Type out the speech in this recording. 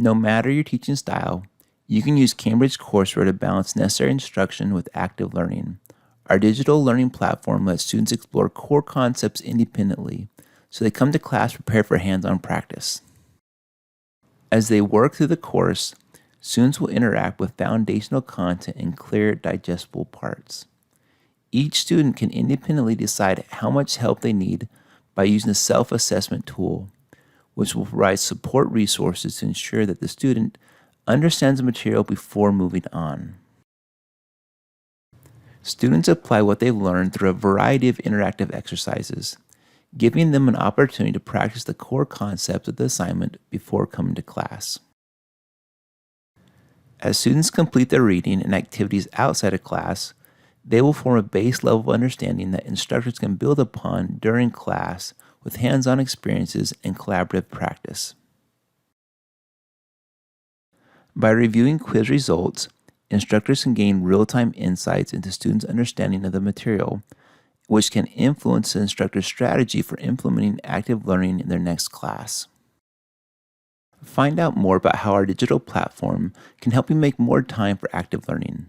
No matter your teaching style, you can use Cambridge courseware to balance necessary instruction with active learning. Our digital learning platform lets students explore core concepts independently, so they come to class prepared for hands-on practice. As they work through the course, students will interact with foundational content in clear, digestible parts. Each student can independently decide how much help they need by using the self-assessment tool, which will provide support resources to ensure that the student understands the material before moving on. Students apply what they've learned through a variety of interactive exercises, giving them an opportunity to practice the core concepts of the assignment before coming to class. As students complete their reading and activities outside of class, they will form a base level of understanding that instructors can build upon during class with hands-on experiences and collaborative practice. By reviewing quiz results, instructors can gain real-time insights into students' understanding of the material, which can influence the instructor's strategy for implementing active learning in their next class. Find out more about how our digital platform can help you make more time for active learning.